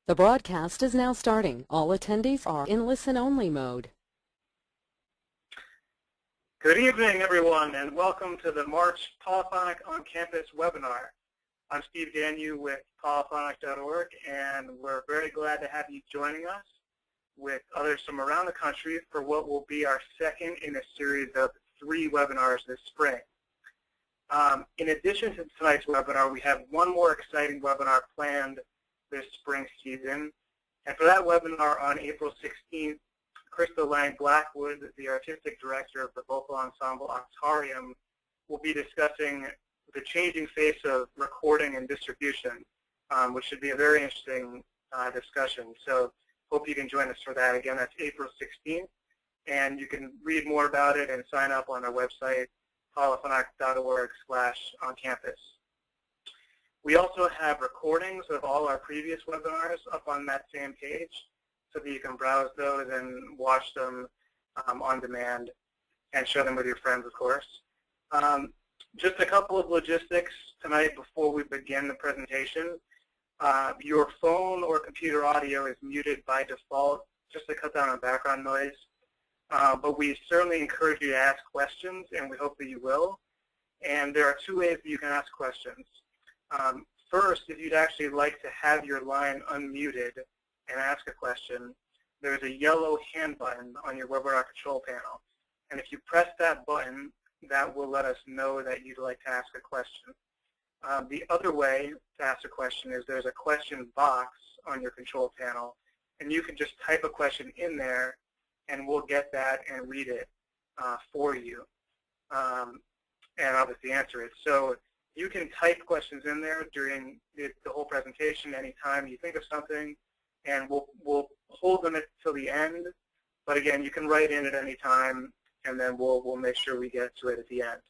The broadcast is now starting. All attendees are in listen-only mode. Good evening, everyone, and welcome to the March Polyphonic OnCampus webinar. I'm Steve Danyew with polyphonic.org, and we're very glad to have you joining us with others from around the country for what will be our second in a series of 3 webinars this spring. In addition to tonight's webinar, we have one more exciting webinar planned this spring season. And for that webinar on April 16th, Crystal Lang Blackwood, the artistic director of the vocal ensemble Octarium, will be discussing the changing face of recording and distribution, which should be a very interesting discussion. So hope you can join us for that. Again, that's April 16th. And you can read more about it and sign up on our website, polyphonic.org/oncampus. We also have recordings of all our previous webinars up on that same page so that you can browse those and watch them on demand and share them with your friends, of course. Just a couple of logistics tonight before we begin the presentation. Your phone or computer audio is muted by default just to cut down on background noise. But we certainly encourage you to ask questions, and we hope that you will. And there are 2 ways that you can ask questions. First, if you'd actually like to have your line unmuted and ask a question, there's a yellow hand button on your webinar control panel. And if you press that button, that will let us know that you'd like to ask a question. The other way to ask a question is there's a question box on your control panel, and you can just type a question in there, and we'll get that and read it for you, and obviously answer it. So you can type questions in there during the whole presentation anytime you think of something, and we'll hold them until the end. But again, you can write in at any time, and then we'll make sure we get to it at the end.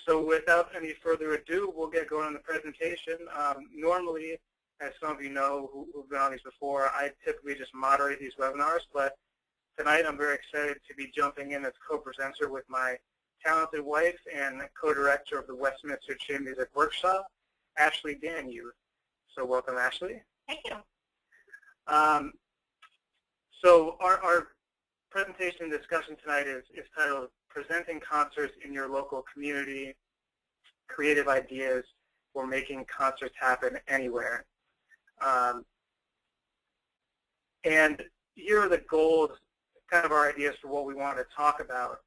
So without any further ado, we'll get going on the presentation. Normally, as some of you know who've been on these before, I typically just moderate these webinars, but tonight I'm very excited to be jumping in as co-presenter with my talented wife and co-director of the Westminster Chamber Music Workshop, Ashley Danyew. So welcome, Ashley. Thank you. So our presentation and discussion tonight is titled Presenting Concerts in Your Local Community, Creative Ideas for Making Concerts Happen Anywhere. And here are the goals, kind of our ideas for what we want to talk about.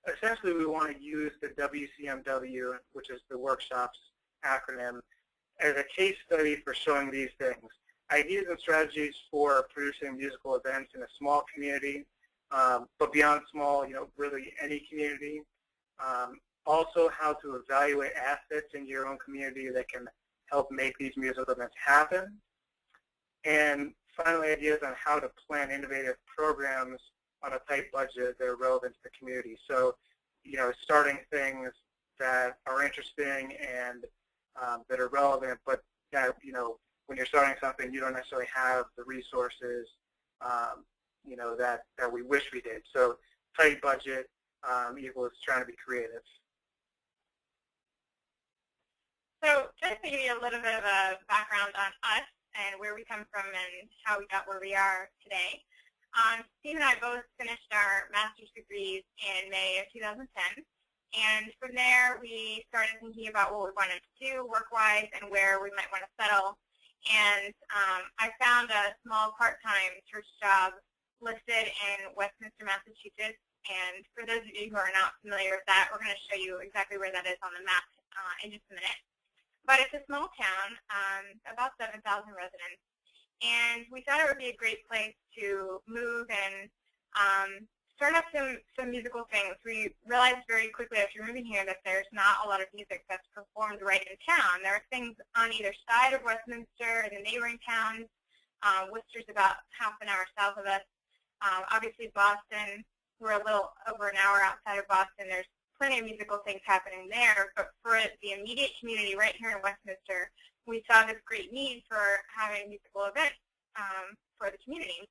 Essentially, we want to use the WCMW, which is the workshop's acronym, as a case study for showing these things. Ideas and strategies for producing musical events in a small community, but beyond small, really any community. Also, how to evaluate assets in your own community that can help make these musical events happen. And finally, ideas on how to plan innovative programs on a tight budget that are relevant to the community. So, starting things that are interesting and that are relevant, but that, when you're starting something, you don't necessarily have the resources, that we wish we did. So, tight budget equals trying to be creative. So, just to give you a little bit of a background on us and where we come from and how we got where we are today. Steve and I both finished our master's degrees in May of 2010, and from there we started thinking about what we wanted to do work-wise and where we might want to settle. And I found a small part-time church job listed in Westminster, Massachusetts, and for those of you who are not familiar with that, we're going to show you exactly where that is on the map in just a minute. But it's a small town, about 7,000 residents. And we thought it would be a great place to move and start up some musical things. We realized very quickly after moving here that there's not a lot of music that's performed right in town. There are things on either side of Westminster and the neighboring towns. Worcester's about half an hour south of us. Obviously Boston, we're a little over an hour outside of Boston. There's plenty of musical things happening there, but for the immediate community right here in Westminster, we saw this great need for having musical events for the community.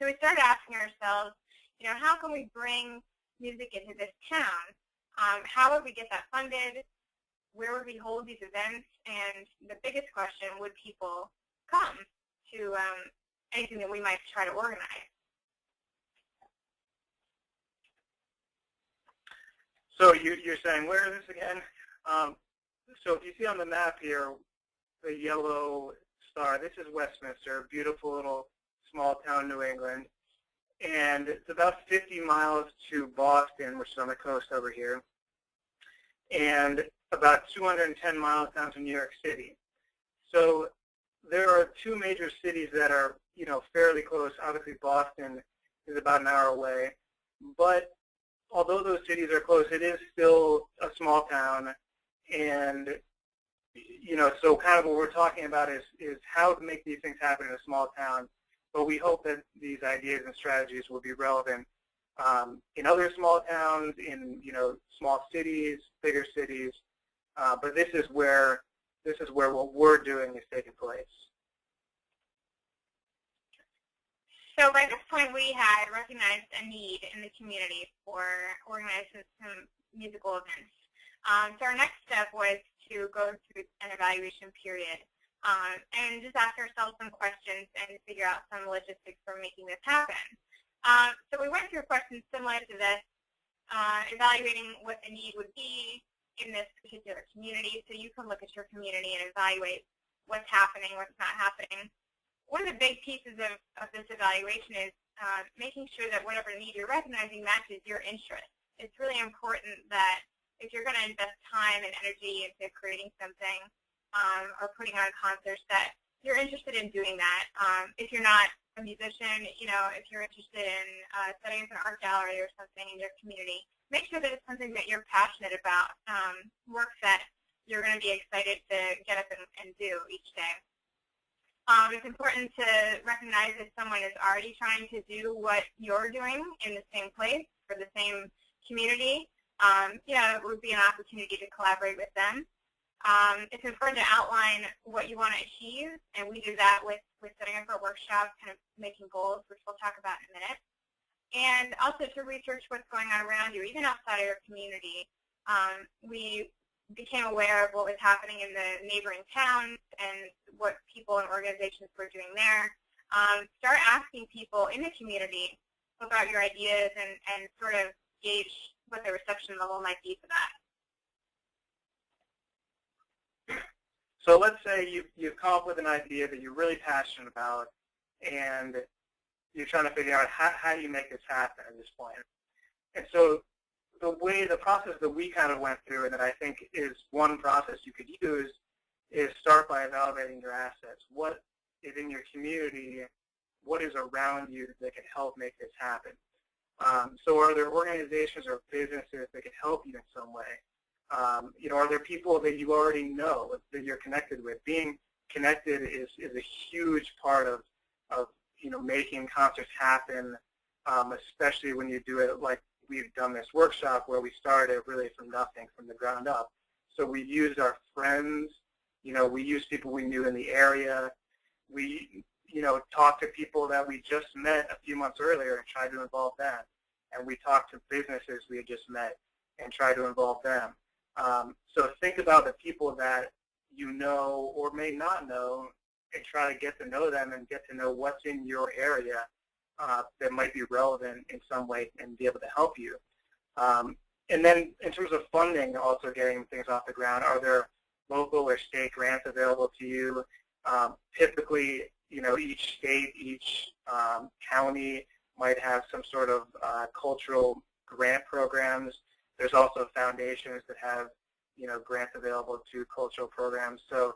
So we started asking ourselves, how can we bring music into this town? How would we get that funded? where would we hold these events? And the biggest question, would people come to anything that we might try to organize? So you're saying, where is this again? So if you see on the map here, the yellow star, this is Westminster, beautiful little small town, New England. And it's about 50 miles to Boston, which is on the coast over here, and about 210 miles down to New York City. So there are two major cities that are, fairly close. Obviously, Boston is about an hour away. But although those cities are close, it is still a small town. And, so kind of what we're talking about is how to make these things happen in a small town. But we hope that these ideas and strategies will be relevant in other small towns, in small cities, bigger cities. But this is where what we're doing is taking place. So by this point, we had recognized a need in the community for organizing some musical events. So our next step was to go through an evaluation period and just ask ourselves some questions and figure out some logistics for making this happen. So we went through questions similar to this, evaluating what the need would be in this particular community, so you can look at your community and evaluate what's happening, what's not happening. One of the big pieces of this evaluation is making sure that whatever need you're recognizing matches your interest. It's really important that if you're going to invest time and energy into creating something or putting on concerts, that you're interested in doing that. If you're not a musician, if you're interested in setting up an art gallery or something in your community, make sure that it's something that you're passionate about, work that you're going to be excited to get up and do each day. It's important to recognize if someone is already trying to do what you're doing in the same place for the same community. It would be an opportunity to collaborate with them. It's important to outline what you want to achieve, and we do that with setting up our workshop, kind of making goals, which we'll talk about in a minute. And also to research what's going on around you, even outside of your community. We became aware of what was happening in the neighboring towns and what people and organizations were doing there. Start asking people in the community about your ideas and sort of gauge what the reception level might be for that. So let's say you've come up with an idea that you're really passionate about, and you're trying to figure out how do you make this happen at this point. And so the process that we kind of went through, and that I think is one process you could use, is start by evaluating your assets. What is in your community? What is around you that can help make this happen? So are there organizations or businesses that can help you in some way? Are there people that you already know that you're connected with? Being connected is a huge part of making concerts happen, especially when you do it like we've done this workshop where we started really from nothing, from the ground up. So we used our friends, we used people we knew in the area. We, talked to people that we just met a few months earlier and tried to involve them. And we talked to businesses we had just met and tried to involve them. So think about the people that you know or may not know and try to get to know them and get to know what's in your area that might be relevant in some way and be able to help you. And then in terms of funding, also getting things off the ground, are there local or state grants available to you? Typically, each state, each county might have some sort of cultural grant programs. There's also foundations that have, grants available to cultural programs. So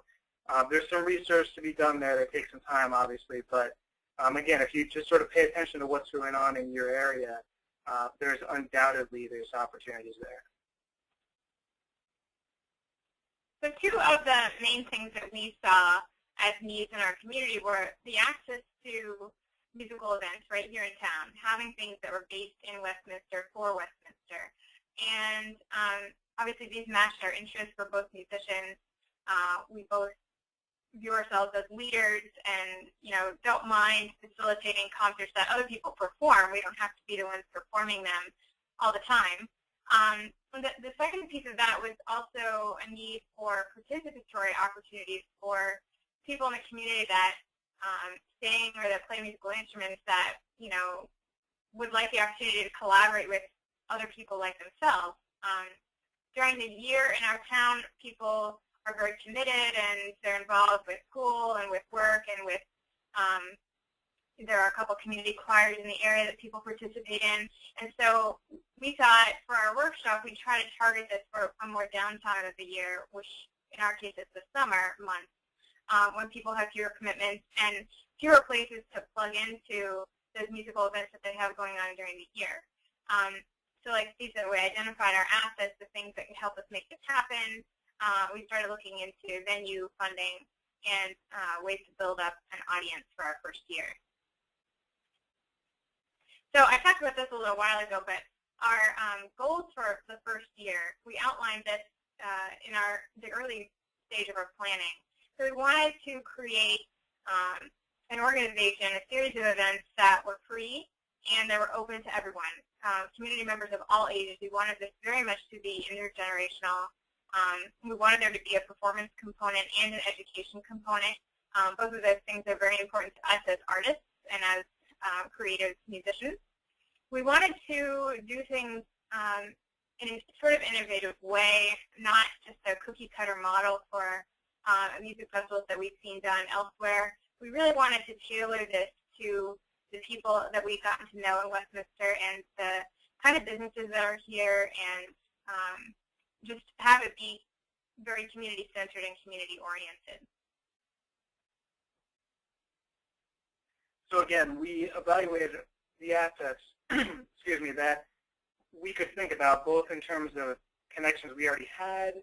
there's some research to be done there that takes some time, obviously, but again, if you just sort of pay attention to what's going on in your area, there's undoubtedly opportunities there. So two of the main things that we saw as needs in our community were the access to musical events right here in town, having things that were based in Westminster for Westminster. And obviously these matched our interests. We're both musicians. We both view ourselves as leaders and, don't mind facilitating concerts that other people perform. We don't have to be the ones performing them all the time. The second piece of that was also a need for participatory opportunities for people in the community that sing or that play musical instruments that, would like the opportunity to collaborate with other people like themselves. During the year in our town, people are very committed and they're involved with school and with work and with there are a couple community choirs in the area that people participate in. And so we thought for our workshop, we'd try to target this for a more downtime of the year, which in our case is the summer months, when people have fewer commitments and fewer places to plug into those musical events that they have going on during the year. So like Steve said, we identified our assets, the things that could help us make this happen. We started looking into venue funding and ways to build up an audience for our first year. So I talked about this a little while ago, but our goals for the first year, we outlined this in the early stage of our planning. So we wanted to create an organization, a series of events that were free and that were open to everyone, community members of all ages. We wanted this very much to be intergenerational. We wanted there to be a performance component and an education component. Both of those things are very important to us as artists and as creative musicians. We wanted to do things in a sort of innovative way, not just a cookie-cutter model for music festivals that we've seen done elsewhere. We really wanted to tailor this to the people that we've gotten to know in Westminster and the kind of businesses that are here, and just have it be very community-centered and community-oriented. So again, we evaluated the assets, excuse me, that we could think about both in terms of connections we already had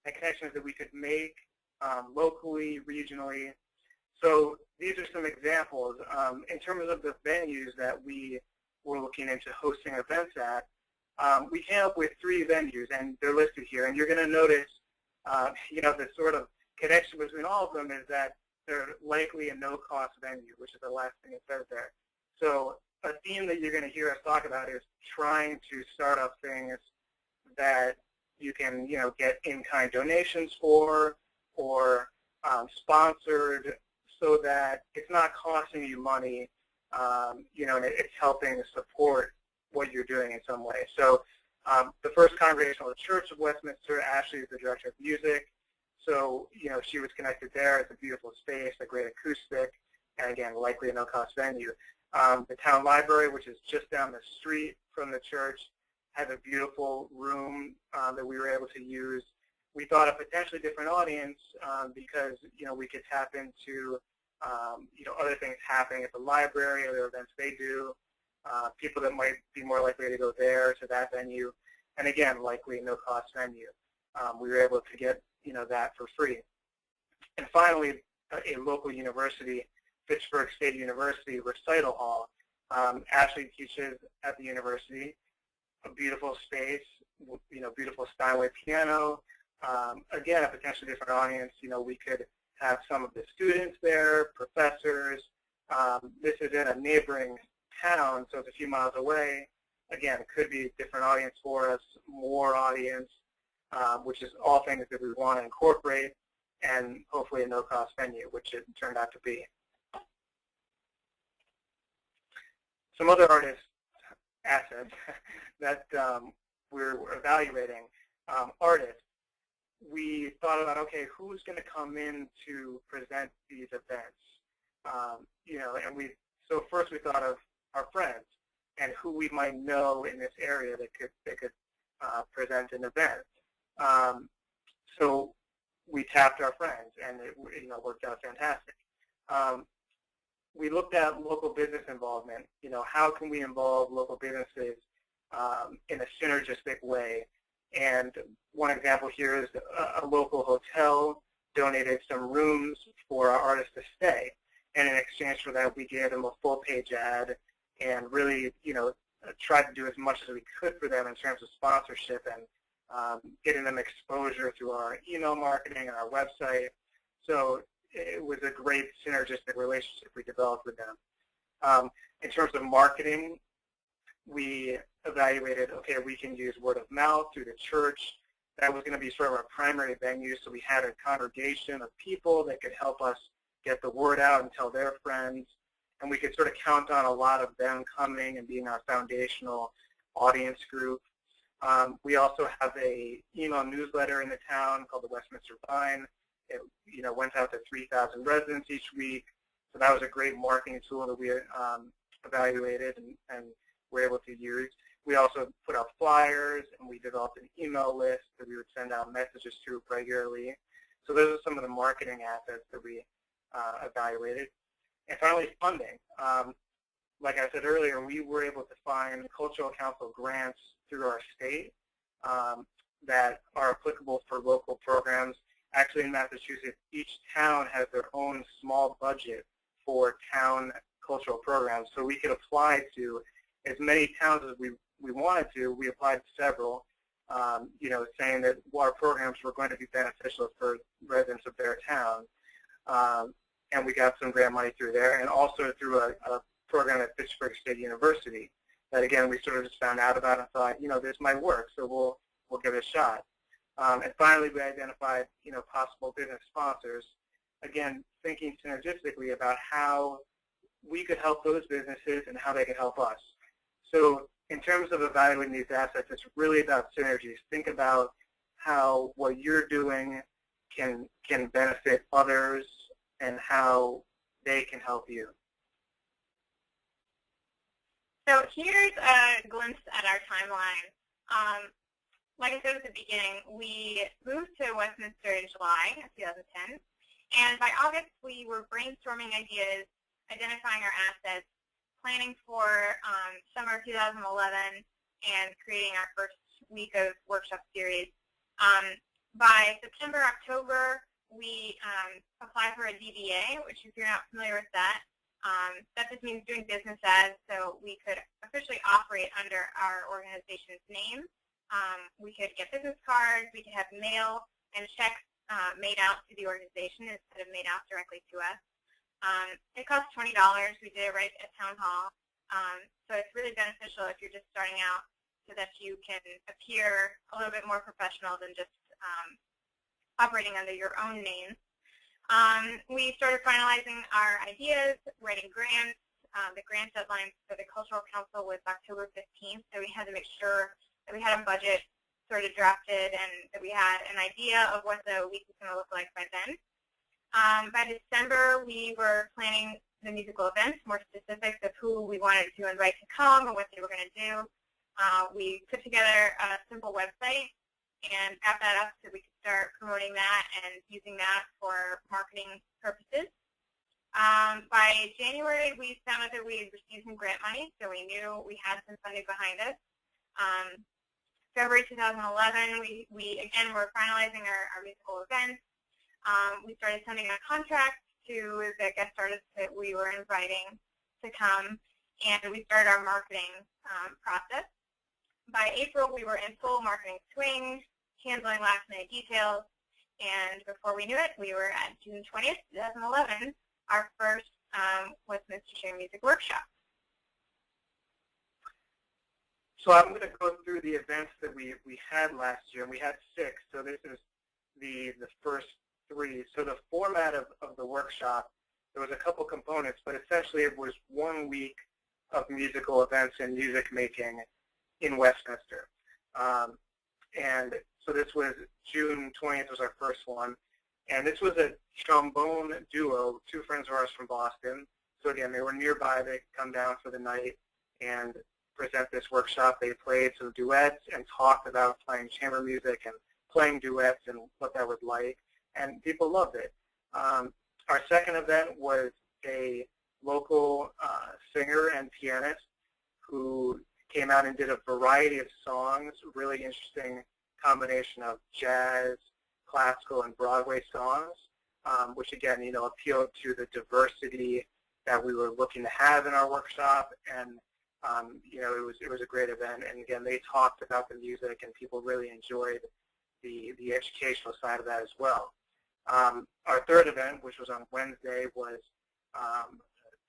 and connections that we could make locally, regionally. So these are some examples. In terms of the venues that we were looking into hosting events at, we came up with 3 venues, and they're listed here. And you're going to notice, the sort of connection between all of them is that they're likely a no-cost venue, which is the last thing it says there. So a theme that you're going to hear us talk about is trying to start up things that you can, get in-kind donations for or sponsored, so that it's not costing you money, and it's helping support what you're doing in some way. So the First Congregational Church of Westminster, Ashley is the director of music. So, she was connected there. It's a beautiful space, a great acoustic, and again, likely a no-cost venue. The town library, which is just down the street from the church, has a beautiful room that we were able to use. We thought a potentially different audience because, we could tap into, other things happening at the library, other events they do, people that might be more likely to go there to that venue, and again, likely no-cost venue. We were able to get, that for free. And finally, a local university, Fitchburg State University Recital Hall. Ashley teaches at the university, a beautiful space, beautiful Steinway piano. Again, a potentially different audience. We could have some of the students there, professors. This is in a neighboring town, so it's a few miles away. Again, it could be a different audience for us, more audience, which is all things that we want to incorporate, and hopefully a no-cost venue, which it turned out to be. Some other artist assets that we're evaluating. Artists. We thought about, okay, who's going to come in to present these events? So first we thought of our friends and who we might know in this area that could present an event. So we tapped our friends, and it worked out fantastic. We looked at local business involvement. How can we involve local businesses in a synergistic way? And one example here is a local hotel donated some rooms for our artists to stay. And in exchange for that, we gave them a full-page ad and really, tried to do as much as we could for them in terms of sponsorship and getting them exposure through our email marketing and our website. So it was a great synergistic relationship we developed with them. In terms of marketing, we evaluated, okay, we can use word of mouth through the church. That was going to be sort of our primary venue, so we had a congregation of people that could help us get the word out and tell their friends, and we could sort of count on a lot of them coming and being our foundational audience group. We also have a email newsletter in the town called the Westminster Vine. It went out to 3,000 residents each week, so that was a great marketing tool that we evaluated and were able to use. We also put out flyers, and we developed an email list that we would send out messages to regularly. So those are some of the marketing assets that we evaluated. And finally, funding. Like I said earlier, we were able to find cultural council grants through our state that are applicable for local programs. Actually, in Massachusetts, each town has their own small budget for town cultural programs. So we could apply to as many towns as we wanted to. We applied to several, saying that our programs were going to be beneficial for residents of their town. And we got some grant money through there, and also through a program at Pittsburgh State University that, again, we sort of just found out about and thought, this might work, so we'll give it a shot. And finally, we identified, possible business sponsors, again, thinking synergistically about how we could help those businesses and how they could help us. So in terms of evaluating these assets, it's really about synergies. Think about how what you're doing can benefit others and how they can help you. So here's a glimpse at our timeline. Like I said at the beginning, we moved to Westminster in July of 2010, and by August we were brainstorming ideas, identifying our assets, planning for summer 2011, and creating our first week of workshop series. By September, October, we applied for a DBA, which if you're not familiar with that just means doing business as, so we could officially operate under our organization's name. We could get business cards, we could have mail and checks made out to the organization instead of made out directly to us. It cost $20. We did it right at Town Hall. So it's really beneficial if you're just starting out so that you can appear a little bit more professional than just operating under your own name. We started finalizing our ideas, writing grants. The grant deadline for the Cultural Council was October 15th, so we had to make sure that we had a budget sort of drafted and that we had an idea of what the week was going to look like by then. By December, we were planning the musical events, more specifics of who we wanted to invite to come and what they were going to do. We put together a simple website and got that up so we could start promoting that and using that for marketing purposes. By January, we found out that we had received some grant money, so we knew we had some funding behind us. February 2011, we again were finalizing our musical events. We started sending out contracts to the guest artists that we were inviting to come, and we started our marketing process. By April, we were in full marketing swing, handling last-minute details, and before we knew it, we were at June 20th, 2011, our first Westminster Chamber Music Workshop. So I'm going to go through the events that we had last year, and we had 6, so this is the first 3. So the format of the workshop, there was a couple components, but essentially it was 1 week of musical events and music making in Westminster. And so this was June 20th was our first one. And this was a trombone duo, 2 friends of ours from Boston. So again, they were nearby. They come down for the night and present this workshop. They played some duets and talked about playing chamber music and playing duets and what that was like. And people loved it. Our second event was a local singer and pianist who came out and did a variety of songs, really interesting combination of jazz, classical, and Broadway songs, which again, appealed to the diversity that we were looking to have in our workshop. And it was a great event. And again, they talked about the music, and people really enjoyed the educational side of that as well. Our third event, which was on Wednesday, was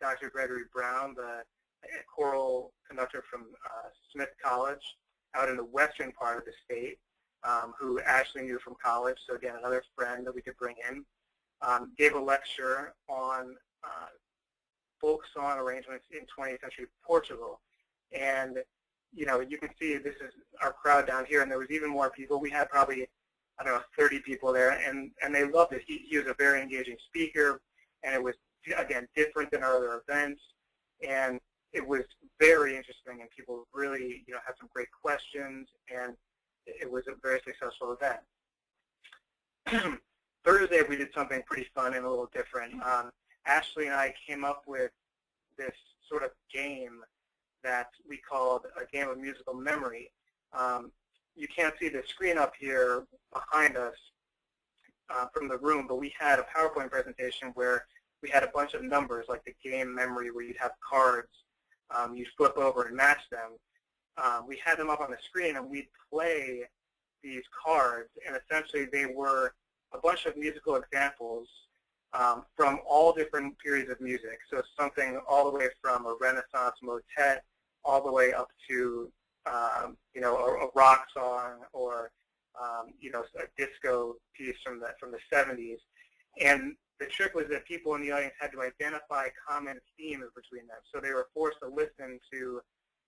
Dr. Gregory Brown, the choral conductor conductor from Smith College out in the western part of the state, who Ashley knew from college, so again, another friend that we could bring in, gave a lecture on folk song arrangements in 20th century Portugal. And, you know, you can see this is our crowd down here, and there was even more people. We had probably, I don't know, 30 people there, and they loved it. He was a very engaging speaker, and it was, again, different than our other events, and it was very interesting, and people really, you know, had some great questions, and it was a very successful event. Thursday, we did something pretty fun and a little different. Ashley and I came up with this sort of game that we called a game of musical memory. You can't see the screen up here behind us from the room, but we had a PowerPoint presentation where we had a bunch of numbers, like the game memory, where you'd have cards. You'd flip over and match them. We had them up on the screen, and we'd play these cards, and essentially they were a bunch of musical examples from all different periods of music. So something all the way from a Renaissance motet all the way up to you know, a rock song, or you know, a disco piece from the 70s. And the trick was that people in the audience had to identify common themes between them. So they were forced to listen to,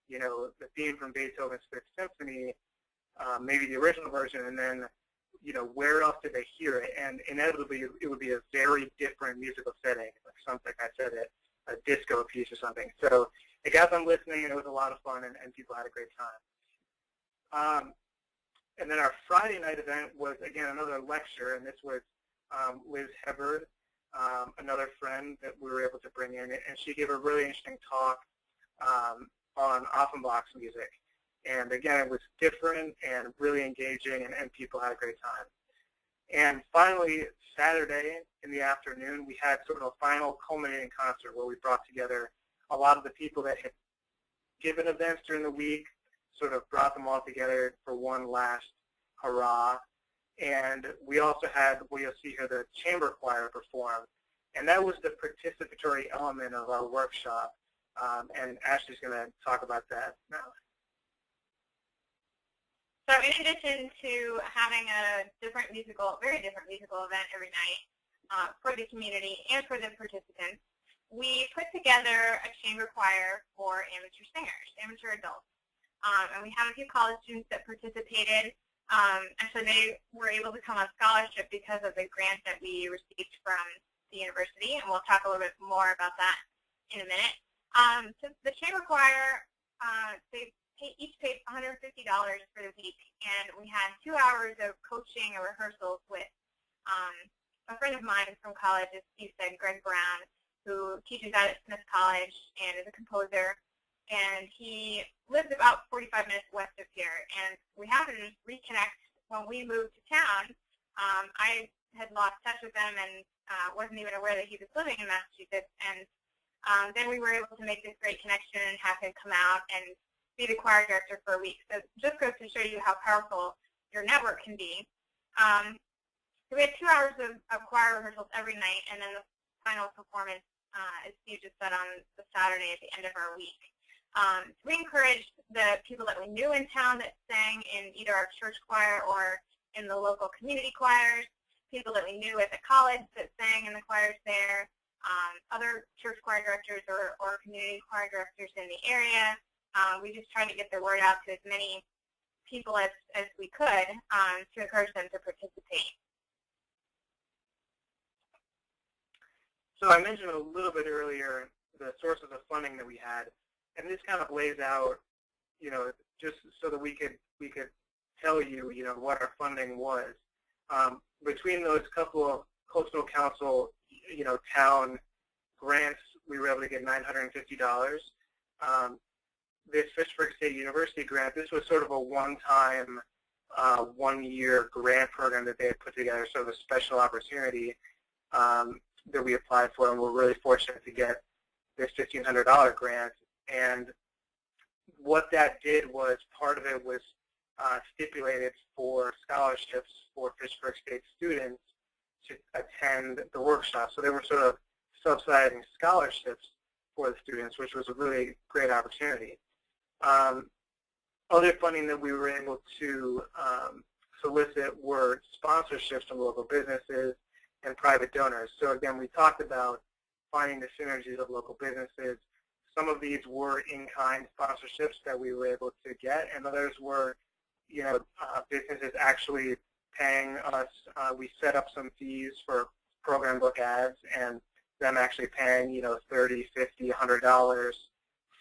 you know, the theme from Beethoven's Fifth Symphony, maybe the original version, and then, you know, where else did they hear it? And inevitably, it would be a very different musical setting, like something I said, a disco piece or something. So it got them listening, and it was a lot of fun, and people had a great time. And then our Friday night event was, again, another lecture, and this was Liz Hubbard, another friend that we were able to bring in, and she gave a really interesting talk on Offenbach's music. And again, it was different and really engaging, and people had a great time. And finally, Saturday in the afternoon, we had sort of a final culminating concert where we brought together a lot of the people that had given events during the week, sort of brought them all together for one last hurrah. And we also had, what you'll see here, the chamber choir perform. And that was the participatory element of our workshop. And Ashley's going to talk about that now. So in addition to having a very different musical event every night for the community and for the participants, we put together a chamber choir for amateur singers, amateur adults. And we have a few college students that participated. Actually, they were able to come on scholarship because of the grant that we received from the university, and we'll talk a little bit more about that in a minute. So the chamber choir, they each paid $150 for the week, and we had 2 hours of coaching and rehearsals with a friend of mine from college, as Steve said, Greg Brown, who teaches out at Smith College and is a composer. And he lives about 45 minutes west of here. And we happened to just reconnect when we moved to town. I had lost touch with him and wasn't even aware that he was living in Massachusetts. And then we were able to make this great connection and have him come out and be the choir director for a week. So it just goes to show you how powerful your network can be. So we had 2 hours of choir rehearsals every night, and then the final performance, as Steve just said, on the Saturday at the end of our week. So we encouraged the people that we knew in town that sang in either our church choir or in the local community choirs, people that we knew at the college that sang in the choirs there, other church choir directors or community choir directors in the area. We just tried to get the word out to as many people as we could to encourage them to participate. So I mentioned a little bit earlier the sources of funding that we had, and this kind of lays out, you know, just so that we could tell you, you know, what our funding was. Between those couple of Coastal Council, you know, town grants, we were able to get $950. This Fitchburg State University grant, this was sort of a one-time, one-year grant program that they had put together, sort of a special opportunity that we applied for, and we're really fortunate to get this $1,500 grant. And what that did was, part of it was stipulated for scholarships for Fitchburg State students to attend the workshop. So they were sort of subsidizing scholarships for the students, which was a really great opportunity. Other funding that we were able to solicit were sponsorships from local businesses and private donors. So again, we talked about finding the synergies of local businesses. Some of these were in-kind sponsorships that we were able to get, and others were, businesses actually paying us. We set up some fees for program book ads, and them actually paying, $30, $50, $100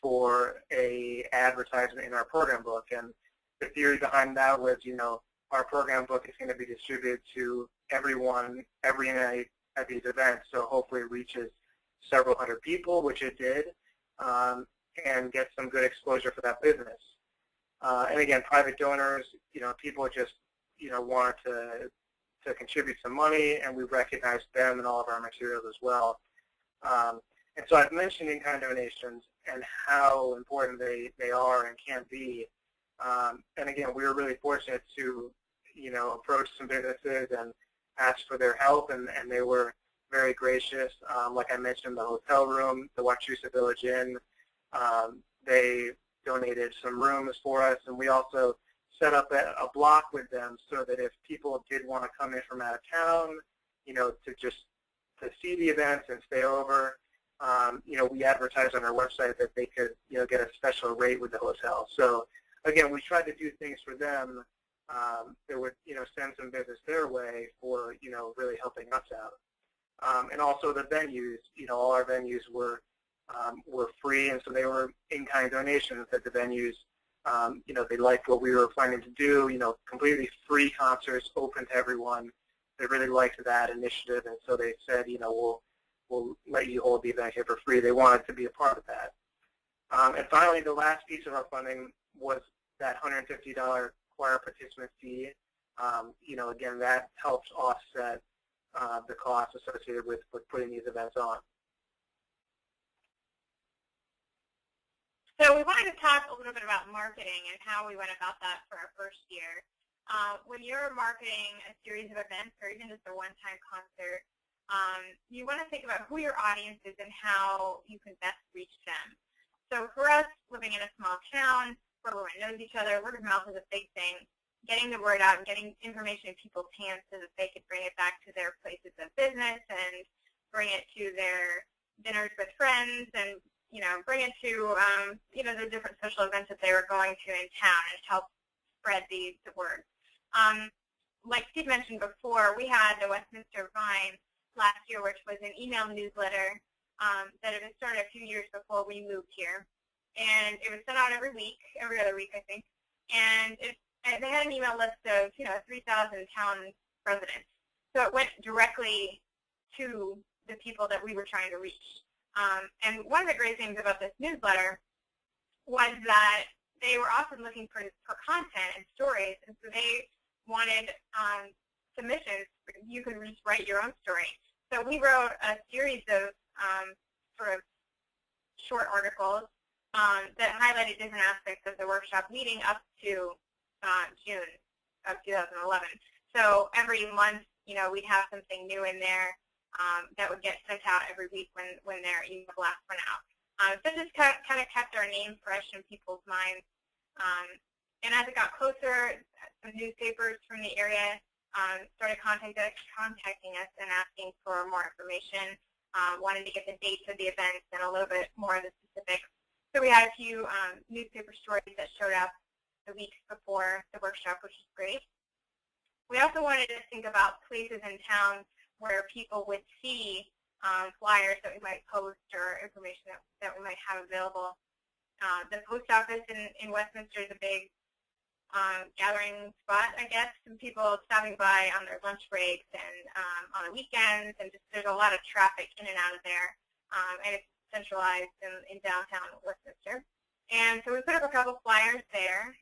for a advertisement in our program book. And the theory behind that was, our program book is going to be distributed to everyone every night at these events, so hopefully it reaches several hundred people, which it did, and get some good exposure for that business. And again, private donors, people just, wanted to contribute some money, and we recognized them in all of our materials as well. And so I've mentioned in-kind donations and how important they are and can be. And again, we were really fortunate to, approach some businesses and ask for their help, and they were very gracious. Like I mentioned, the hotel room, the Wachusett Village Inn, they donated some rooms for us, and we also set up a block with them so that if people did want to come in from out of town, to see the events and stay over, we advertised on our website that they could, get a special rate with the hotel. So again, we tried to do things for them that would, send some business their way for, really helping us out. And also the venues, all our venues were free, and so they were in-kind donations that the venues, they liked what we were planning to do, completely free concerts open to everyone. They really liked that initiative, and so they said, we'll let you hold the event here for free. They wanted to be a part of that. And finally, the last piece of our funding was that $150 choir participant fee. Again, that helps offset the costs associated with putting these events on. So we wanted to talk a little bit about marketing and how we went about that for our first year. When you're marketing a series of events or even just a one-time concert, you want to think about who your audience is and how you can best reach them. So for us, living in a small town where everyone knows each other, word of mouth is a big thing. Getting the word out and getting information in people's hands so that they could bring it back to their places of business and bring it to their dinners with friends and, bring it to, the different social events that they were going to in town and help spread the word. Like Steve mentioned before, we had the Westminster Vine last year, which was an email newsletter that had been started a few years before we moved here. And it was sent out every other week, I think. And they had an email list of, 3,000 town residents. So it went directly to the people that we were trying to reach. And one of the great things about this newsletter was that they were often looking for content and stories, and so they wanted submissions. You could just write your own story. So we wrote a series of sort of short articles that highlighted different aspects of the workshop leading up to June of 2011. So every month, we'd have something new in there that would get sent out every week when their email blast went out. So just kind of kept our name fresh in people's minds. And as it got closer, some newspapers from the area started contacting us and asking for more information, wanted to get the dates of the events and a little bit more of the specifics. So we had a few newspaper stories that showed up the weeks before the workshop, which is great. We also wanted to think about places in town where people would see flyers that we might post or information that we might have available. The post office in Westminster is a big gathering spot, I guess. Some people stopping by on their lunch breaks and on the weekends, and just there's a lot of traffic in and out of there. And it's centralized in downtown Westminster. And so we put up a couple flyers there.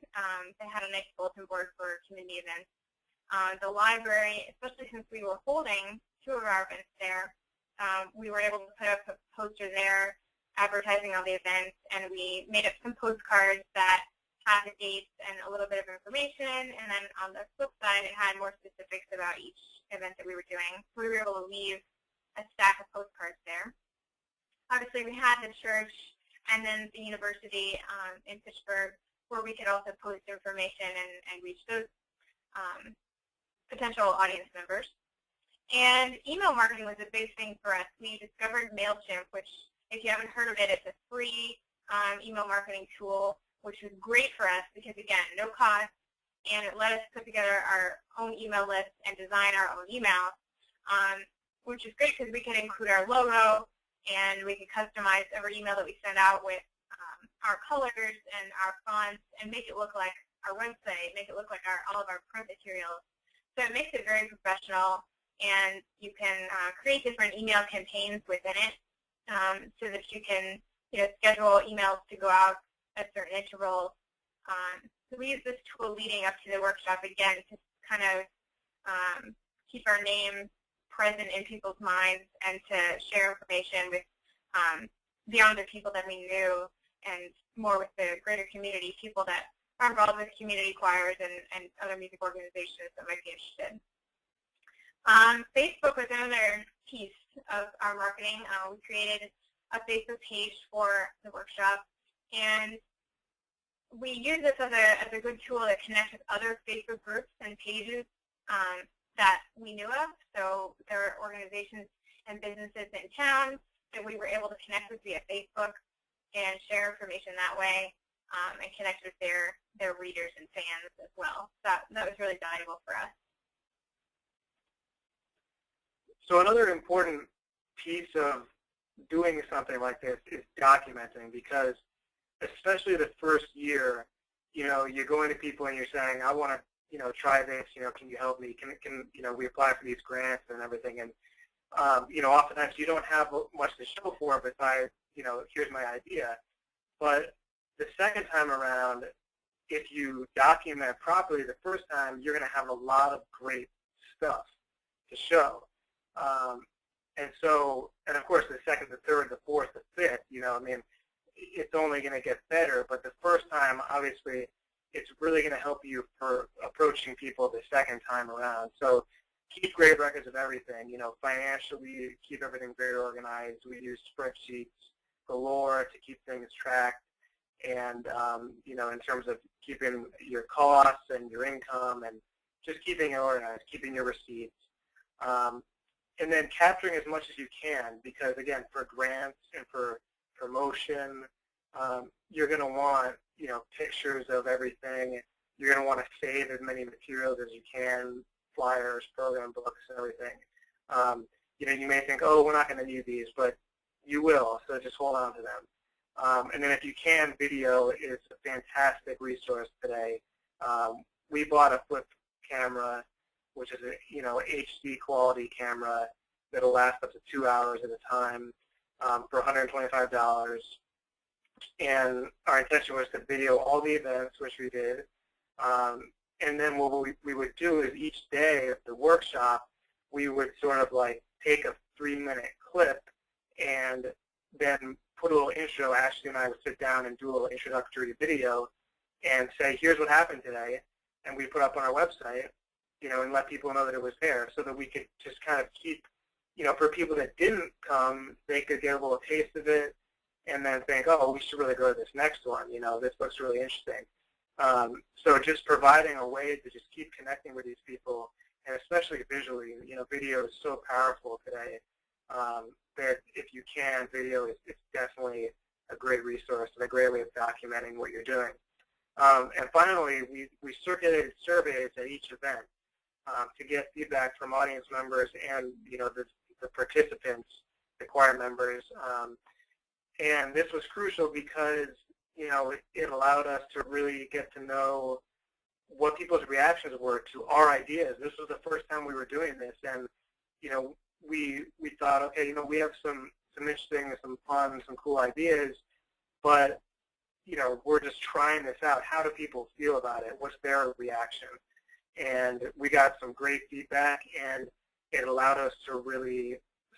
They had a nice bulletin board for community events. The library, especially since we were holding 2 of our events there, we were able to put up a poster there advertising all the events, and we made up some postcards that had the dates and a little bit of information, and then on the flip side it had more specifics about each event that we were doing. So we were able to leave a stack of postcards there. Obviously we had the church and then the university in Pittsburgh, where we could also post information and reach those potential audience members. And email marketing was a big thing for us. We discovered MailChimp, which, if you haven't heard of it, it's a free email marketing tool, which was great for us because, again, no cost, and it let us put together our own email list and design our own email, which is great because we can include our logo, and we can customize every email that we send out with our colors and our fonts and make it look like our website, make it look like all of our print materials. So it makes it very professional, and you can create different email campaigns within it so that you can schedule emails to go out at certain intervals. So we use this tool leading up to the workshop, again, to kind of keep our name present in people's minds and to share information with beyond the people that we knew and more with the greater community, people that are involved with community choirs and other music organizations that might be interested. Facebook was another piece of our marketing. We created a Facebook page for the workshop, and we use this as a good tool to connect with other Facebook groups and pages that we knew of. So there are organizations and businesses in town that we were able to connect with via Facebook and share information that way and connect with their readers and fans as well. So that was really valuable for us. So another important piece of doing something like this is documenting, because especially the first year, you're going to people and you're saying, I want to, try this, can you help me? Can we apply for these grants and everything? And, oftentimes you don't have much to show for it besides, here's my idea. But the second time around, if you document properly the first time, you're going to have a lot of great stuff to show. And of course, the second, the third, the fourth, the fifth, it's only going to get better. But the first time, obviously, it's really going to help you for approaching people the second time around. So keep great records of everything. Financially, keep everything very organized. We use spreadsheets galore to keep things tracked. And, in terms of keeping your costs and your income and just keeping it organized, keeping your receipts. And then capturing as much as you can, because, again, for grants and for promotion, you're going to want, pictures of everything. You're going to want to save as many materials as you can, flyers, program books, and everything. You may think, oh, we're not going to need these, but you will, so just hold on to them. And then if you can, video is a fantastic resource today. We bought a flip camera, which is a HD quality camera that'll last up to 2 hours at a time for $125. And our intention was to video all the events, which we did. And then what we would do is each day of the workshop, we would sort of like take a 3-minute clip and then put a little intro. Ashley and I would sit down and do a little introductory video and say, here's what happened today. And we put up on our website, and let people know that it was there, so that we could just kind of keep, for people that didn't come, they could get a little taste of it and then think, oh, we should really go to this next one. This looks really interesting. So just providing a way to just keep connecting with these people, and especially visually. Video is so powerful today that if you can, video is definitely a great resource and a great way of documenting what you're doing. And finally, we circulated surveys at each event to get feedback from audience members and the participants, the choir members. And this was crucial because it allowed us to really get to know what people's reactions were to our ideas. This was the first time we were doing this, and we thought, okay, we have some interesting, some fun, some cool ideas, but we're just trying this out. How do people feel about it? What's their reaction? And we got some great feedback, and it allowed us to really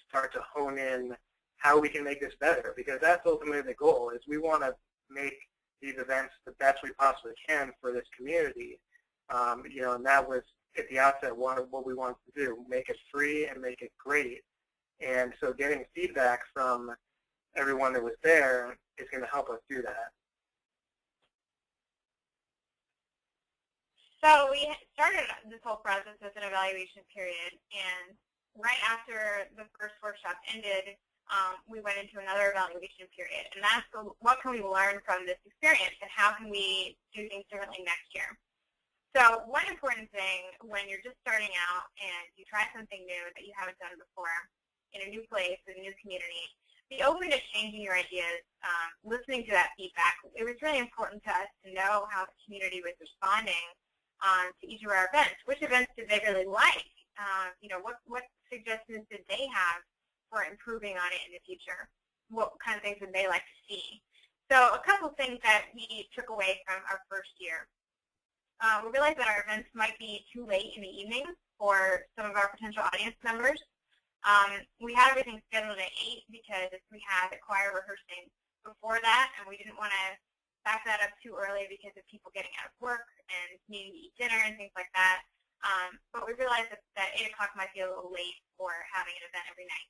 start to hone in how we can make this better, because that's ultimately the goal, is we want to make these events the best we possibly can for this community. And that was at the outset what we wanted to do, make it free and make it great. And so getting feedback from everyone that was there is going to help us do that. So we started this whole process as an evaluation period, and right after the first workshop ended, we went into another evaluation period, and that's what can we learn from this experience, and how can we do things differently next year. So one important thing when you're just starting out and you try something new that you haven't done before in a new place, in a new community, be open to changing your ideas, listening to that feedback. It was really important to us to know how the community was responding to each of our events. Which events did they really like? What suggestions did they have for improving on it in the future? What kind of things would they like to see? So a couple things that we took away from our first year. We realized that our events might be too late in the evening for some of our potential audience members. We had everything scheduled at 8 because we had a choir rehearsing before that, and we didn't want to back that up too early because of people getting out of work and needing to eat dinner and things like that. But we realized that 8 o'clock might be a little late for having an event every night.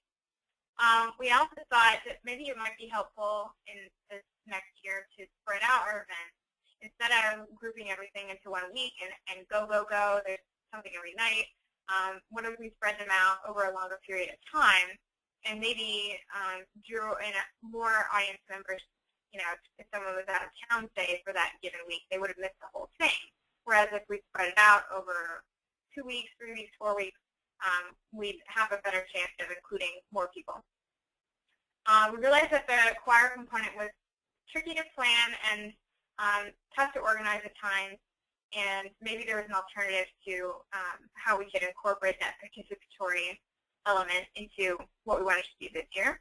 We also thought that maybe it might be helpful in this next year to spread out our events. Instead of grouping everything into 1 week and go, there's something every night, what if we spread them out over a longer period of time and maybe drew in more audience members. If someone was out of town, say, for that given week, they would have missed the whole thing. Whereas if we spread it out over 2 weeks, 3 weeks, 4 weeks, we'd have a better chance of including more people. We realized that the choir component was tricky to plan and tough to organize at times, and maybe there was an alternative to how we could incorporate that participatory element into what we wanted to do this year.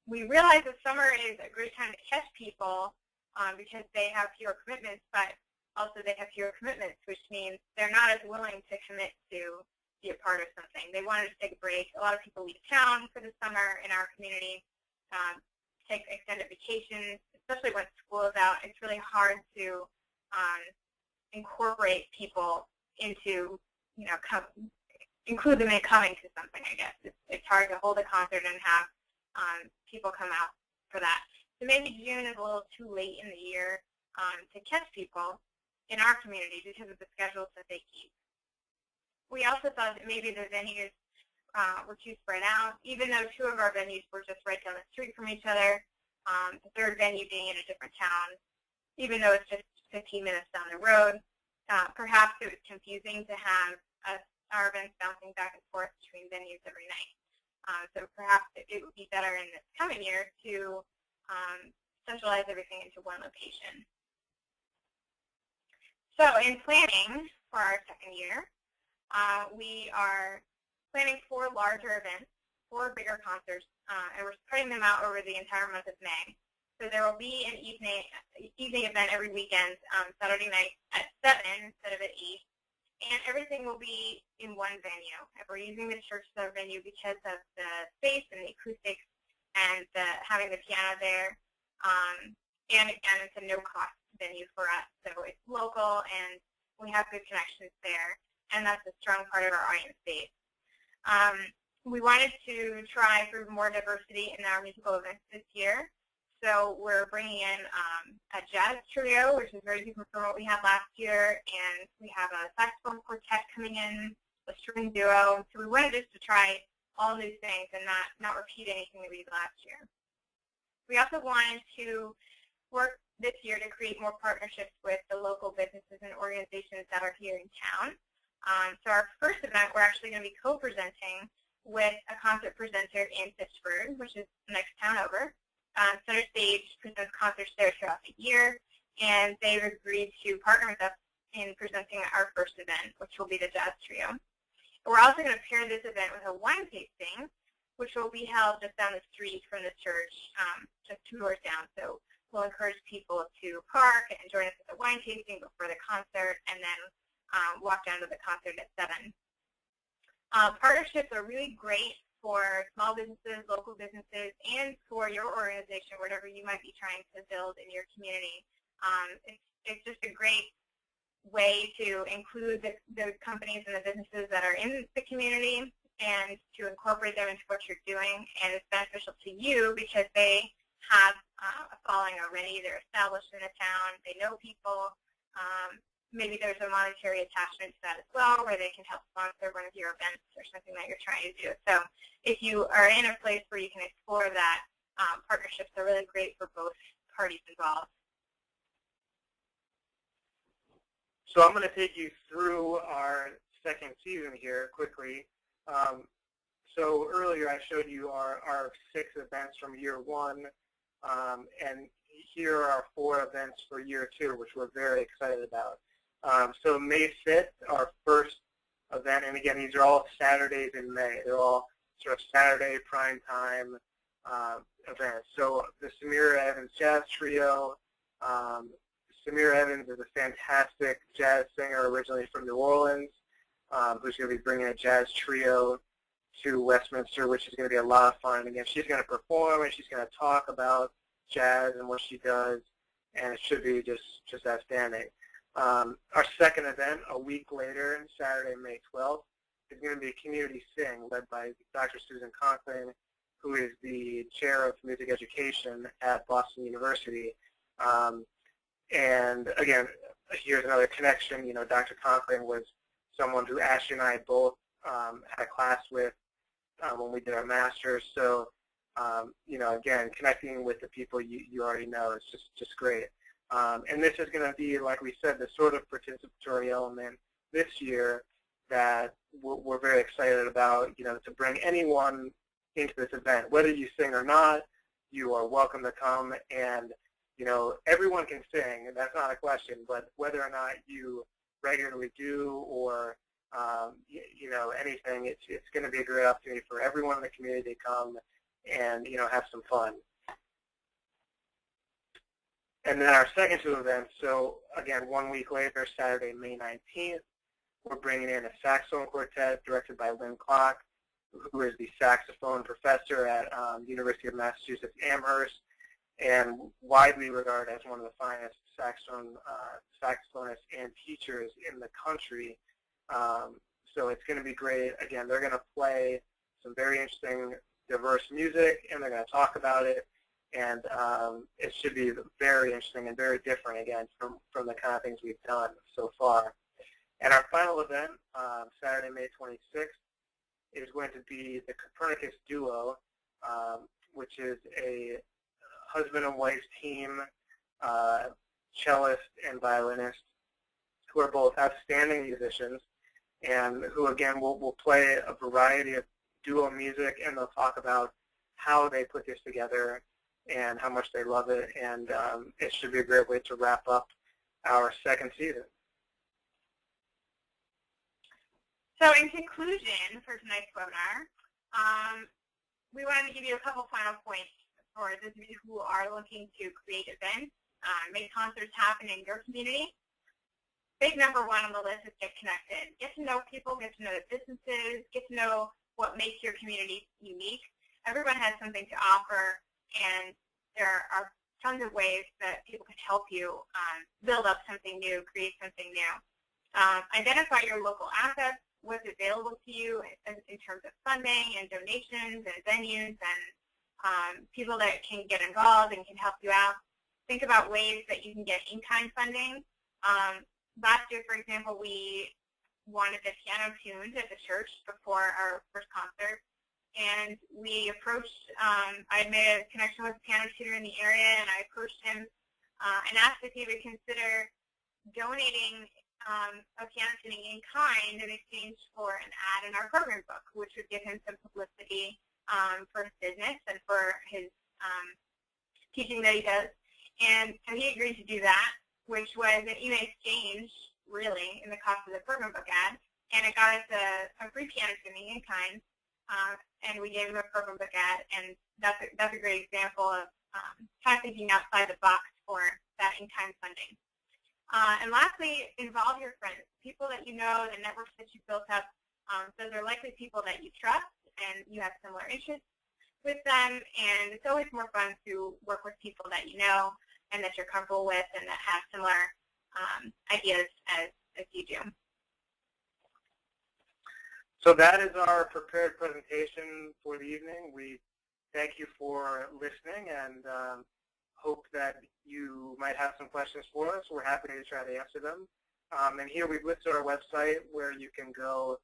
We realized that summer is a great time to catch people because they have fewer commitments, but also they have fewer commitments, which means they're not as willing to commit to be a part of something. They wanted to take a break. A lot of people leave town for the summer in our community, take extended vacations, especially when school is out. It's really hard to incorporate people into, include them in coming to something, I guess. It's hard to hold a concert and have people come out for that. So maybe June is a little too late in the year to catch people in our community because of the schedules that they keep. We also thought that maybe the venues were too spread out, even though 2 of our venues were just right down the street from each other, the third venue being in a different town, even though it's just 15 minutes down the road. Perhaps it was confusing to have our events bouncing back and forth between venues every night. So perhaps it would be better in this coming year to centralize everything into one location. So in planning for our second year, we are planning 4 larger events, 4 bigger concerts, and we're spreading them out over the entire month of May. So there will be an evening event every weekend, Saturday night at 7 instead of at 8. And everything will be in one venue. And we're using the church as our venue because of the space and the acoustics and having the piano there. And again, it's a no-cost venue for us. So it's local and we have good connections there. And that's a strong part of our audience base. We wanted to try for more diversity in our musical events this year. So we're bringing in a jazz trio, which is very different from what we had last year, and we have a saxophone quartet coming in, a string duo. So we wanted just to try all new things and not repeat anything that we did last year. We also wanted to work this year to create more partnerships with the local businesses and organizations that are here in town. So our first event, we're actually going to be co-presenting with a concert presenter in Pittsburgh, which is the next town over. Center Stage presents concerts there throughout the year, and they've agreed to partner with us in presenting our first event, which will be the Jazz Trio. We're also going to pair this event with a wine tasting, which will be held just down the street from the church, just 2 doors down. So we'll encourage people to park and join us at the wine tasting before the concert, and then walk down to the concert at 7. Partnerships are really great for small businesses, local businesses, and for your organization, whatever you might be trying to build in your community. It's just a great way to include the companies and the businesses that are in the community and to incorporate them into what you're doing. And it's beneficial to you because they have a following already. They're established in a town. They know people. Maybe there's a monetary attachment to that as well, where they can help sponsor one of your events or something that you're trying to do. So if you are in a place where you can explore that, partnerships are really great for both parties involved. So I'm going to take you through our second season here quickly. So earlier I showed you our 6 events from year 1, and here are our 4 events for year 2, which we're very excited about. So May 5th, our first event, and again, these are all Saturdays in May. They're all sort of Saturday prime time events. So the Samira Evans Jazz Trio. Samira Evans is a fantastic jazz singer originally from New Orleans, who's going to be bringing a jazz trio to Westminster, which is going to be a lot of fun. Again, she's going to perform and she's going to talk about jazz and what she does, and it should be just outstanding. Our second event, a week later, Saturday, May 12th, is going to be Community Sing, led by Dr. Susan Conklin, who is the chair of music education at Boston University. And again, here's another connection. You know, Dr. Conklin was someone who Ashley and I both had a class with when we did our master's. So, you know, again, connecting with the people you already know is just great. And this is going to be, like we said, the sort of participatory element this year that we're very excited about, you know, to bring anyone into this event. Whether you sing or not, you are welcome to come. And, you know, everyone can sing, and that's not a question, but whether or not you regularly do or, you know, anything, it's going to be a great opportunity for everyone in the community to come and, you know, have some fun. And then our second 2 events, so again, 1 week later, Saturday, May 19th, we're bringing in a saxophone quartet directed by Lynn Klock, who is the saxophone professor at the University of Massachusetts Amherst, and widely regarded as one of the finest saxophonists and teachers in the country. So it's going to be great. Again, they're going to play some very interesting, diverse music, and they're going to talk about it. And it should be very interesting and very different, again, from the kind of things we've done so far. And our final event, Saturday, May 26th, is going to be the Copernicus Duo, which is a husband and wife team, cellist and violinist, who are both outstanding musicians and who, again, will play a variety of duo music, and they'll talk about how they put this together and how much they love it, and it should be a great way to wrap up our second season. So in conclusion for tonight's webinar, we wanted to give you a couple final points for those of you who are looking to create events, make concerts happen in your community. Big number 1 on the list is get connected. Get to know people, get to know the businesses, get to know what makes your community unique. Everyone has something to offer, and there are tons of ways that people can help you build up something new, create something new. Identify your local assets, what's available to you in terms of funding and donations and venues and people that can get involved and can help you out. Think about ways that you can get in-kind funding. Last year, for example, we wanted the piano tuned at the church before our first concert. And we approached, I made a connection with a piano tutor in the area, and I approached him and asked if he would consider donating a piano tuning in kind in exchange for an ad in our program book, which would give him some publicity for his business and for his teaching that he does. And so he agreed to do that, which was an even exchange, really, in the cost of the program book ad. And it got us a free piano tuning in kind. And we gave him a program book ad, and that's a great example of kind of thinking outside the box for that in-kind funding. And lastly, involve your friends, people that you know, the networks that you've built up. Those are likely people that you trust, and you have similar interests with them. And it's always more fun to work with people that you know and that you're comfortable with and that have similar ideas as you do. So that is our prepared presentation for the evening. We thank you for listening and hope that you might have some questions for us. We're happy to try to answer them. And here we've listed our website where you can go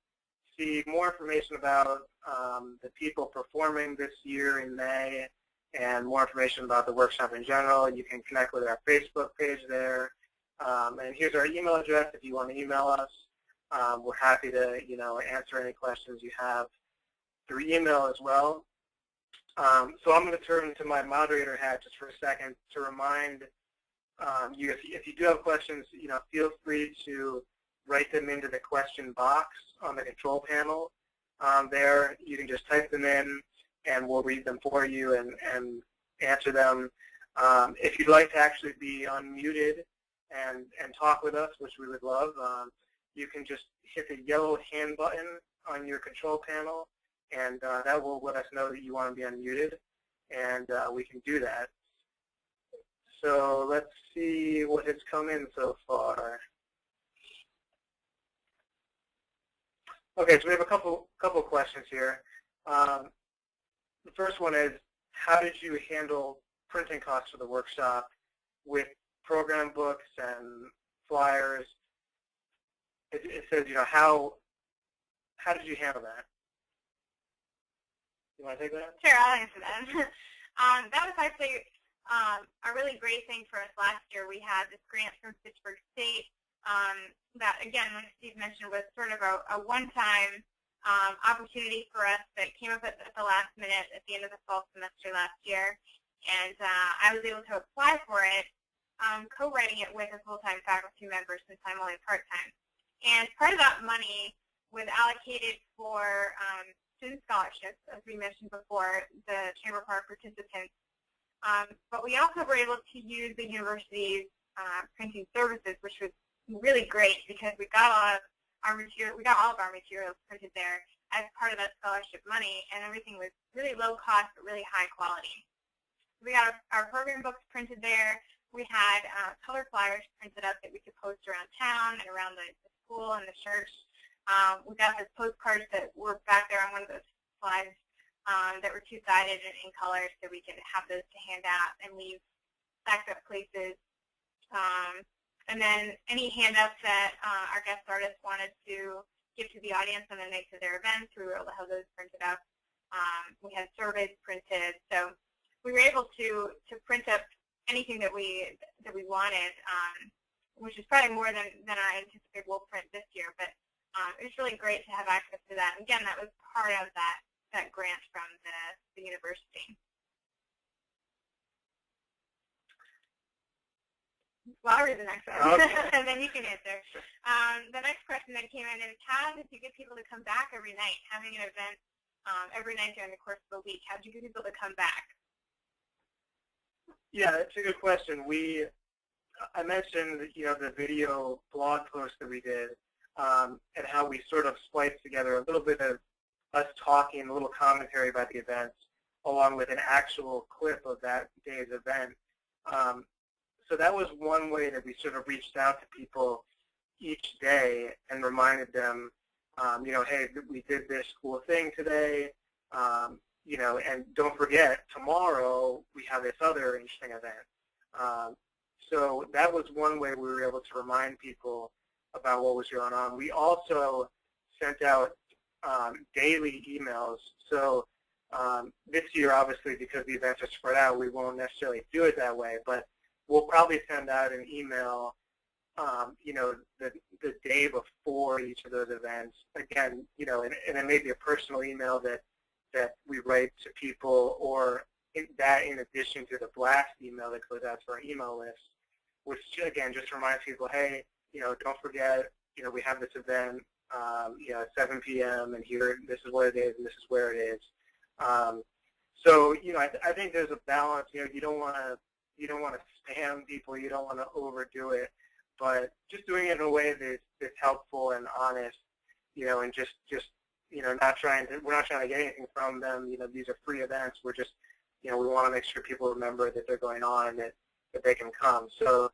see more information about the people performing this year in May and more information about the workshop in general. You can connect with our Facebook page there. And here's our email address if you want to email us. We're happy to, answer any questions you have through email as well. So I'm going to turn to my moderator hat just for a second to remind you, if you do have questions, feel free to write them into the question box on the control panel. There, you can just type them in, and we'll read them for you and answer them. If you'd like to actually be unmuted and talk with us, which we would love, you can just hit the yellow hand button on your control panel, and that will let us know that you want to be unmuted, and we can do that. So let's see what has come in so far. Okay, so we have a couple questions here. The first one is, how did you handle printing costs for the workshop with program books and flyers? It says, how did you handle that? You want to take that? Sure, I'll answer that. That was actually a really great thing for us last year. We had this grant from Pittsburgh State that, again, like Steve mentioned, was sort of a one-time opportunity for us that came up at the last minute at the end of the fall semester last year. And I was able to apply for it, co-writing it with a full-time faculty member since I'm only part-time. And part of that money was allocated for student scholarships, as we mentioned before, the Chamber Park participants. But we also were able to use the university's printing services, which was really great because we got all of our materials printed there as part of that scholarship money, and everything was really low cost but really high quality. We got our program books printed there. We had color flyers printed up that we could post around town and around the school and the church. We got those postcards that were back there on one of those slides that were two-sided and in color, so we could have those to hand out and leave stacked up places. And then any handouts that our guest artists wanted to give to the audience on the nights of their events, we were able to have those printed up. We had surveys printed, so we were able to print up anything that we wanted, which is probably more than I anticipate we'll print this year. But it was really great to have access to that. And again, that was part of that grant from the university. Well, I'll read the next one, okay. And then you can answer. The next question that came in is, how did you get people to come back every night? Having an event every night during the course of the week, how did you get people to come back? Yeah, that's a good question. I mentioned, the video blog post that we did, and how we sort of spliced together a little bit of us talking, a little commentary about the events, along with an actual clip of that day's event. So that was one way that we sort of reached out to people each day and reminded them, hey, we did this cool thing today, and don't forget, tomorrow we have this other interesting event. So that was one way we were able to remind people about what was going on. We also sent out daily emails. So this year, obviously, because the events are spread out, we won't necessarily do it that way, but we'll probably send out an email, the day before each of those events. Again, and it may be a personal email that we write to people, or in addition to the blast email that goes out to our email list, which again just reminds people, hey, don't forget, we have this event, at 7 p.m. and here, this is what it is, and this is where it is. So, I think there's a balance. You don't want to spam people. You don't want to overdo it, but just doing it in a way that's helpful and honest, and just we're not trying to get anything from them. These are free events. We're just, we want to make sure people remember that they're going on and that they can come. So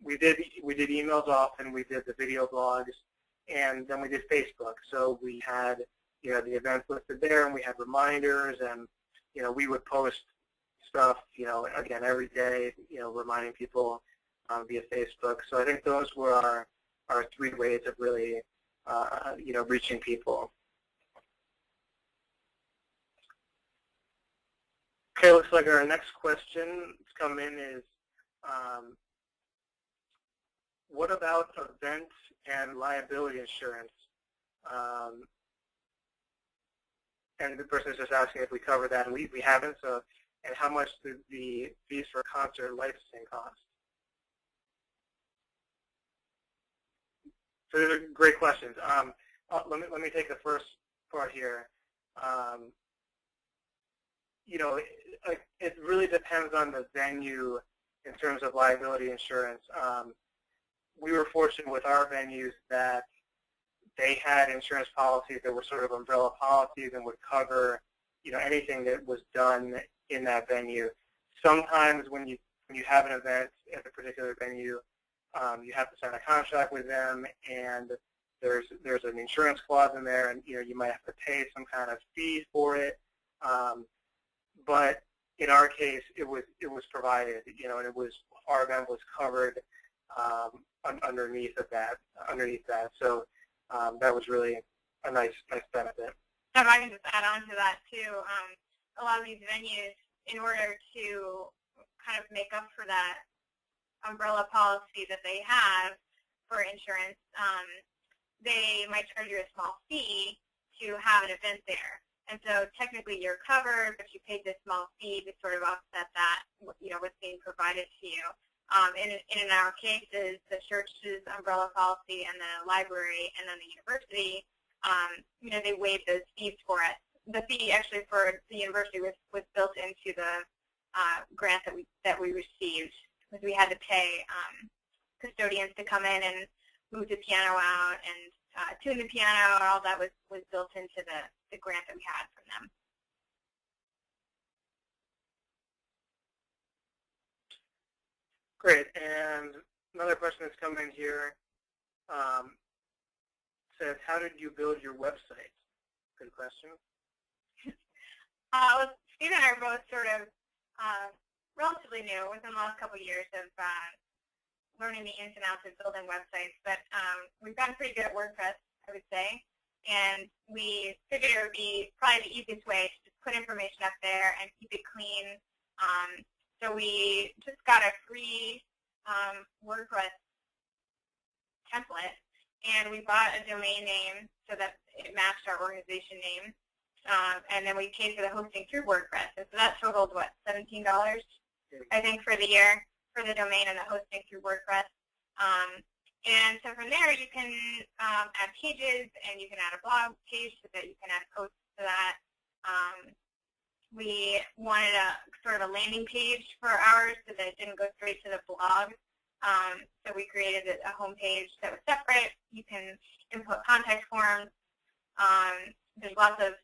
we did emails often. We did the video blogs. And then we did Facebook. So we had, the events listed there, and we had reminders, and, we would post stuff, again, every day, reminding people via Facebook. So I think those were our 3 ways of really, reaching people. Okay, looks like our next question that's come in is, what about event and liability insurance? And the person is just asking if we cover that, and we haven't. So, and how much do the fees for concert licensing cost? So those are great questions. Let me take the first part here. It really depends on the venue in terms of liability insurance. We were fortunate with our venues that they had insurance policies that were sort of umbrella policies and would cover, anything that was done in that venue. Sometimes when you have an event at a particular venue, you have to sign a contract with them, and there's an insurance clause in there, and you might have to pay some kind of fee for it. But in our case, it was provided, and our event was covered underneath that. So that was really a nice benefit. If I can just add on to that too, a lot of these venues, in order to kind of make up for that umbrella policy that they have for insurance, they might charge you a small fee to have an event there. And so technically you're covered, but you paid this small fee to sort of offset that, what's being provided to you. In our cases, the church's umbrella policy and the library and then the university, they waived those fees for us. The fee actually for the university was built into the grant that we received, because we had to pay custodians to come in and move the piano out and tune the piano, and all that was built into the grant that we had from them. Great. And another question that's come in here says, how did you build your website? Good question. Well, Steve and I are both sort of relatively new within the last couple of years of learning the ins and outs of building websites, but we've gotten pretty good at WordPress, I would say, and we figured it would be probably the easiest way to just put information up there and keep it clean. So we just got a free WordPress template, and we bought a domain name so that it matched our organization name, and then we paid for the hosting through WordPress. And so that totaled, what, $17, I think, for the year, for the domain and the hosting through WordPress. And so from there, you can add pages, and you can add a blog page so that you can add posts to that. We wanted a sort of a landing page for ours so that it didn't go straight to the blog. So we created a home page that was separate. You can input contact forms. There's lots of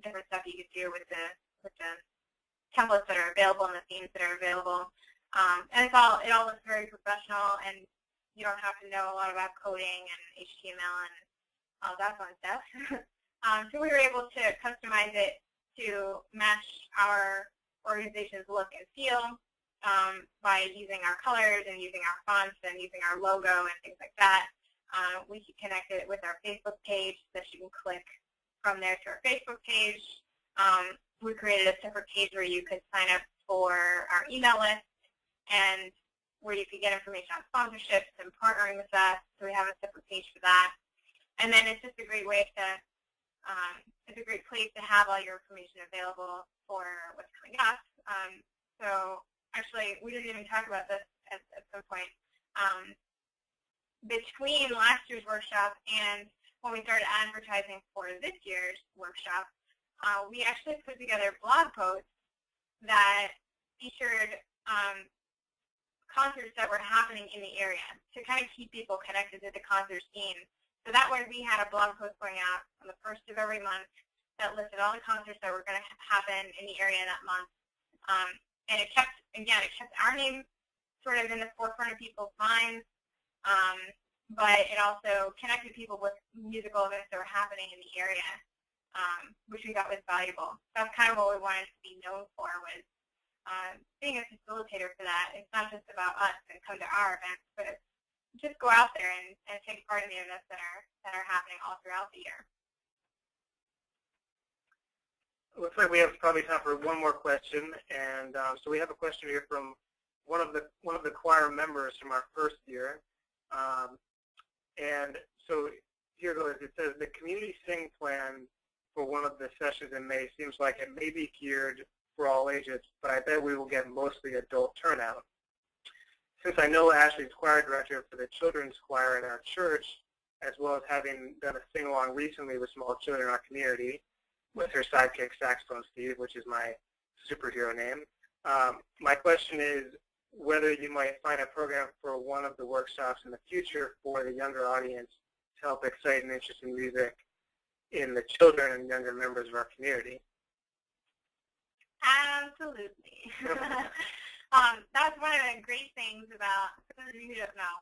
different stuff you could do with the templates that are available and the themes that are available. And it all looks very professional, and you don't have to know a lot about coding and HTML and all that fun stuff. So we were able to customize it to match our organization's look and feel by using our colors and using our fonts and using our logo and things like that. We can connect it with our Facebook page so that you can click from there to our Facebook page. We created a separate page where you could sign up for our email list and where you could get information on sponsorships and partnering with us. So we have a separate page for that. And then it's just a great way to it's a great place to have all your information available for what's coming up. So actually, we didn't even talk about this at some point. Between last year's workshop and when we started advertising for this year's workshop, we actually put together blog posts that featured concerts that were happening in the area to kind of keep people connected to the concert scene. So that way we had a blog post going out on the first of every month that listed all the concerts that were going to happen in the area that month. And it kept our name sort of in the forefront of people's minds. but it also connected people with musical events that were happening in the area, which we thought was valuable. That's kind of what we wanted to be known for, was being a facilitator for that. It's not just about us and come to our events, but just go out there and take part in the events that are happening all throughout the year. Looks like we have probably time for one more question, and so we have a question here from one of the choir members from our first year, and so here goes. It says the community sing plan for one of the sessions in May seems like it may be geared for all ages, but I bet we will get mostly adult turnout. Since I know Ashley's choir director for the children's choir in our church, as well as having done a sing-along recently with small children in our community, with her sidekick Saxophone Steve, which is my superhero name. My question is whether you might find a program for one of the workshops in the future for the younger audience to help excite and interest in music in the children and younger members of our community. Absolutely. That's one of the great things about, for those of you who don't know,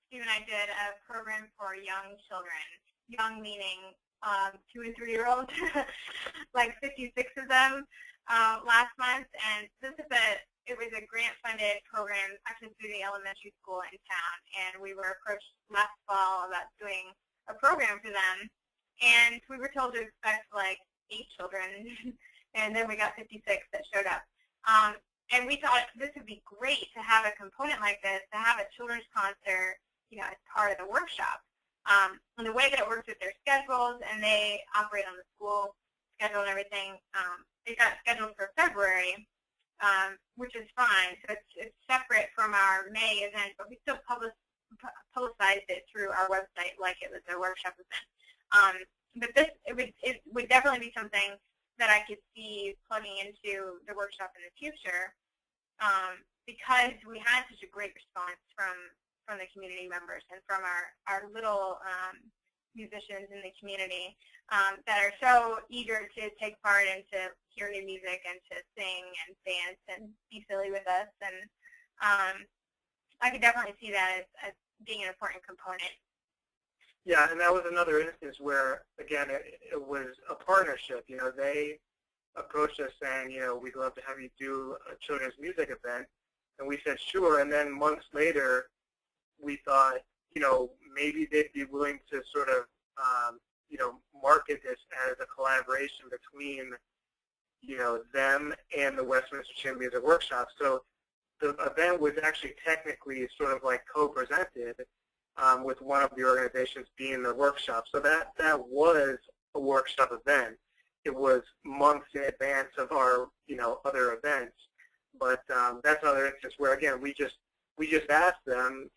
Steve and I did a program for young children, young meaning 2- and 3-year-olds, like 56 of them last month, and it was a grant-funded program actually through the elementary school in town, and we were approached last fall about doing a program for them, and we were told to expect like 8 children, and then we got 56 that showed up. And we thought this would be great to have a component like this, to have a children's concert, as part of the workshop. And the way that it works with their schedules, and they operate on the school schedule and everything, it got scheduled for February, which is fine. So it's separate from our May event, but we still publicized it through our website like it was a workshop event. But it would definitely be something that I could see plugging into the workshop in the future, because we had such a great response from the community members and from our little musicians in the community that are so eager to take part and to hear new music and to sing and dance and be silly with us. And I could definitely see that as being an important component. Yeah, and that was another instance where, again, it was a partnership. They approached us saying, we'd love to have you do a children's music event. And we said, sure. And then months later, we thought, maybe they'd be willing to sort of, market this as a collaboration between, them and the Westminster Chamber Music Workshop. So the event was actually technically sort of like co-presented with one of the organizations being the workshop. So that was a workshop event. It was months in advance of our, other events. But that's another instance where, again, we just asked them,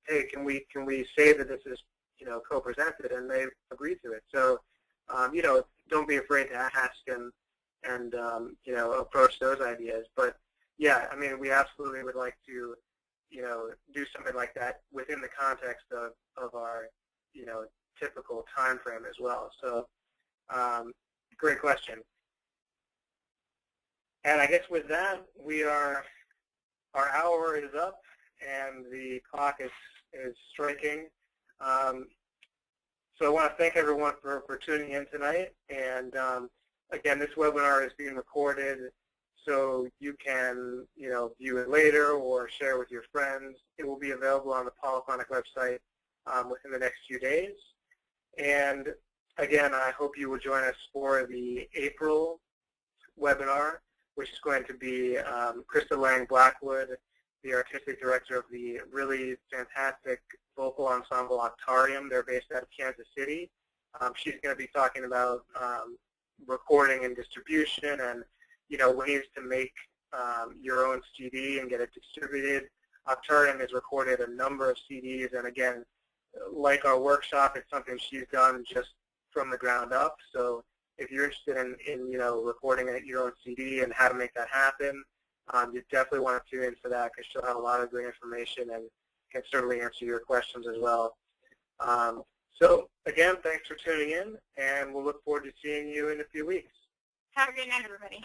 hey, can we say that this is, co-presented, and they agreed to it. So, don't be afraid to ask and approach those ideas. But yeah, I mean, we absolutely would like to, do something like that within the context of our, typical time frame as well. So, great question. And I guess with that, our hour is up and the clock is striking. So I want to thank everyone for tuning in tonight. And again, this webinar is being recorded, so you can view it later or share with your friends. It will be available on the Polyphonic website within the next few days. And again, I hope you will join us for the April webinar, which is going to be Krista Lang-Blackwood, the artistic director of the really fantastic vocal ensemble Octarium. They're based out of Kansas City. She's going to be talking about recording and distribution and, ways to make your own CD and get it distributed. Octarium has recorded a number of CDs, and again, like our workshop, it's something she's done just from the ground up. So if you're interested in recording your own CD and how to make that happen, you definitely want to tune in for that, because she'll have a lot of great information and can certainly answer your questions as well. So again, thanks for tuning in, and we'll look forward to seeing you in a few weeks. Have a good night, everybody.